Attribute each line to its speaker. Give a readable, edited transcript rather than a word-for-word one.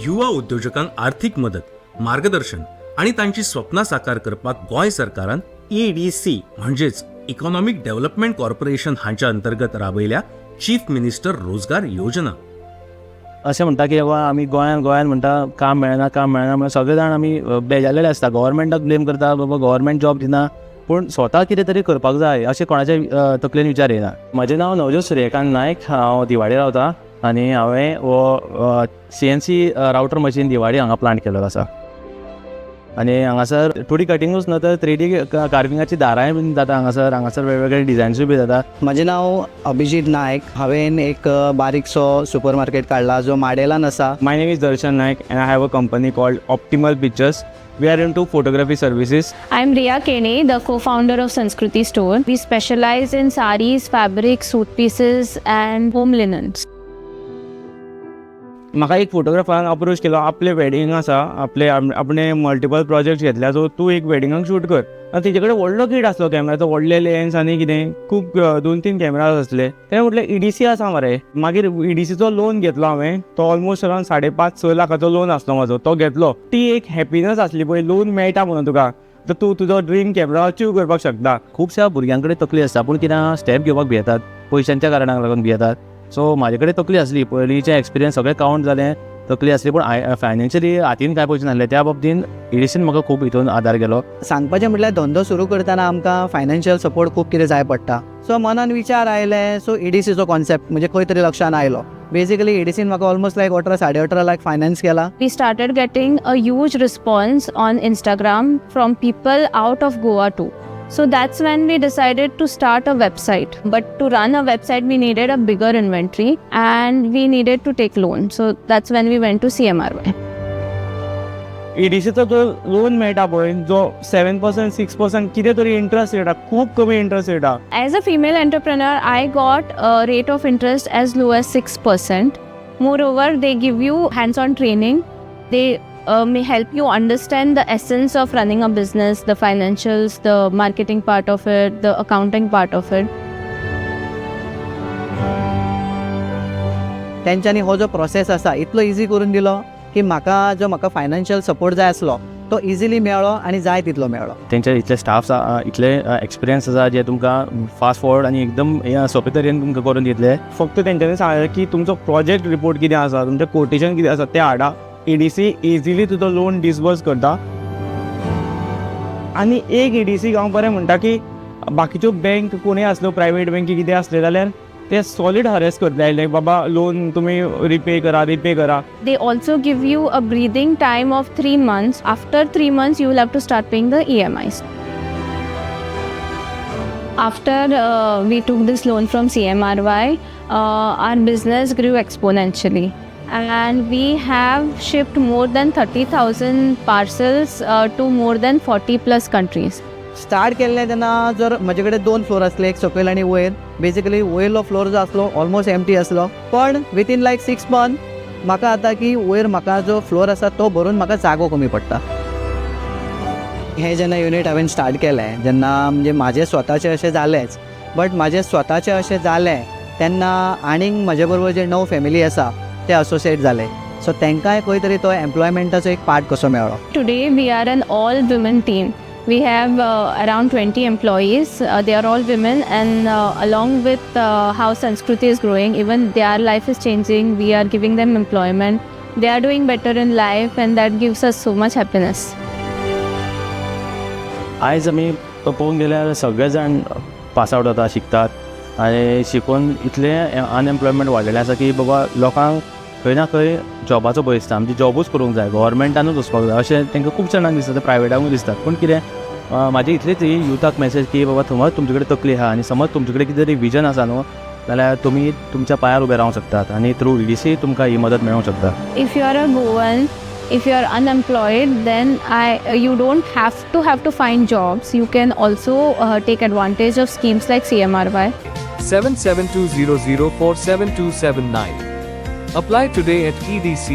Speaker 1: युवा उद्योजकांक आर्थिक मदत मार्गदर्शन आणि तांची स्वप्नां साकार करपाक गोंय सरकारान EDC म्हणजेच इकॉनॉमिक डेव्हलपमेंट कॉर्पोरेशन हांच्या अंतर्गत राबयल्या चीफ मिनिस्टर रोजगार योजना.
Speaker 2: अशें म्हणटा की बाबा आमी गोंयान म्हणटा काम मेळना म्हणून सगळे जाण आमी बेजारलेले आसता, गव्हर्मेंटाक ब्लेम करता, बाबा गव्हर्मेंट जॉब दिना, पूण स्वता कितें तरी करपाक जाय अशें कोणाच्या तकलेन विचार येना. म्हजें नांव नवजोत सूर्यकांत नायक, हांव दिवाडी रावतां आनी हांवें हो CNC रावटर मशीन दिवाडी हांगा प्लांट केल्लो आसा. आनी हांगासर 2D कटिंगूच न्हू तर 3D कार्विंगाची दारांय बीन जाता हांगासर वेगवेगळे डिझायन्सूय बी जाता.
Speaker 3: म्हजें नांव अभिजीत नायक. हांवें एक बारीकसो सुपर मार्केट काडला जो माडेलान आसा.
Speaker 2: My name is Darshan Naik and I have a company called Optimal Pictures. We are into photography services.
Speaker 4: I'm Riya Kene, the co-founder of Sanskruti Store. We specialize in saris, fabrics, suit pieces and home linens.
Speaker 2: म्हाका एक फोटोग्राफरान approach केलो, आपले wedding आसा, आपणे multiple project घेतल्या, so तूं एक वेडिंगाक shoot कर. आनी तेजे कडेन व्हडलो किट आसलो कॅमेराचो, व्हडले लेन्स आनी कितें खूब 2-3 कॅमेराज आसले. तेणें म्हटलें EDC आसा मरे. मागीर EDCचो लोन घेतलो हांवें. तो ऑलमोस्ट अरावंड 5.5-6 लाखाचो लोन आसलो म्हाजो, तो घेतलो. ती एक हॅपीनस आसली पळय, लोन मेळटा म्हणून तुका, तर तूं तुजो ड्रीम कॅमेरा अचीव करपाक शकता. खुबश्या भुरग्यां कडेन तकली आसता पूण कितें स्टेप घेवपाक भियेतात, पयशांच्या कारणाक लागून भियेतात. सो म्हाजे कडेन तकली आसली, पयलींचें एक्सपिरियन्स सगळें कावंट जालें, तकली आसली, पूण फायनान्शियली हातीन कांय पयशे नासले. त्या बाबतीन EDCन म्हाका खूब हितून आदार केलो.
Speaker 3: सांगपाचें म्हटल्यार धंदो सुरू करतना आमकां फायनान्शियल सपोर्ट खूब कितें जाय पडटा. सो मनान विचार आयले, सो EDCचो कॉन्सेप्ट म्हणजे खंय तरी लक्षान आयलो. बेसिकली EDCन म्हाका ऑलमोस्ट 18-18 लाख फायनान्स केला.
Speaker 4: We started getting a huge response on Instagram from people out of Goa too. So that's when we decided to start a website. But to run a website, we needed a bigger inventory and we needed to take loan. So that's when we went to CMRY.
Speaker 2: EDCचो जो loan मेळटा पळय, जो 7%, 6% कितें तरी interest rate, खूब कमी interest rate.
Speaker 4: As a female entrepreneur, I got a rate of interest as low as 6%. Moreover, they give you hands-on training. They may help you understand the essence of running a business, the financials, the marketing part of it, the accounting part of it.
Speaker 3: तेंच्यांनी हो जो process आसा इतलो easy करून दिलो की म्हाका financial support जाय आसलो तो इजिली मेळ्ळो आनी जाय तितलो मेळ्ळो.
Speaker 2: तेंचे इतले स्टाफ इतले एक्सपिरियन्स आसा जे तुमकां फास्ट फॉरवर्ड आनी एकदम सोंपे तरेन तुमकां करून दितले. फक्त तेंच्यांनी सांगलें की तुमचो प्रोजेक्ट रिपोर्ट कितें आसा, तुमचें कोटेशन कितें आसा तें हाडा. EDC इजिली तुजो लोन डिसबर्स करता. आनी एक EDC हांव बरें म्हणटा की बाकीच्यो बँक कोणूय आसल्यो, प्रायवेट बँकी कितें आसले जाल्यार ते सॉलीड हरेस करतले, लायक बाबा लोन तुमी रिपे करा.
Speaker 4: They also give you a breathing time of 3 months. After 3 months, you will have to start paying the EMIs. After we took this loan from CMRY, our business grew exponentially. And we have shipped more than 30,000 parcels to more than 40 plus countries.
Speaker 3: Start केल्लें तेन्ना जर म्हजे कडेन 2 floor आसले, एक सकयल आनी वयर. बेसिकली वयरलो फ्लोर जो आसलो ऑलमोस्ट एम्प्टी आसलो, पण विथीन 6 मंथ म्हाका आतां की वयर म्हाका जो फ्लोर आसा तो भरून म्हाका जागो कमी पडटा. हें जेन्ना युनीट हांवें स्टार्ट केलें, जेन्ना म्हणजे म्हाजें स्वताचें अशें जालेंच, बट म्हाजें स्वताचें अशें जालें तेन्ना आनीक म्हजे बरोबर जे 9 फॅमिली आसा ते असोसिएट जाले. सो तांकांय खंय तरी तो एम्प्लॉयमेंटाचो एक पार्ट कसो मेळ्ळो.
Speaker 4: Today we are an all women team. We have around 20 employees. They are all women, and along with how Sanskruti is growing, even their life is changing. We are giving them employment. They are doing better in life, and that gives us so much happiness.
Speaker 2: आयज आमी पळोवंक गेल्यार सगळे जाण pass out जाता, शिकतात आनी शिकून इतले अनएम्प्लॉयमेंट वाडलेलें आसा की बाबा लोकांक खंय ना खंय जॉबाचो भंय दिसता. म्हणजे जॉबूच करूंक जाय, गव्हर्मेंटानूच वचपाक जाय अशें तांकां खूब जाणांक दिसता, ते प्रायवेटाकूय दिसतात. पूण कितें म्हाजी इतलीच ही युथाक मेसेज की बाबा समज तुमचे कडेन तकली आहा आनी समज तुमचे कडेन कितें तरी विजन आसा न्हू, जाल्यार तुमी तुमच्या पांयार उबे रावंक शकतात आनी थ्रू EDC तुमकां ही मदत मेळूंक शकता.
Speaker 4: If you are a Goan, if you are unemployed, then you don't have to find jobs. You can also take advantage of schemes like CMRY.
Speaker 5: 7720047279. Apply today at EDC.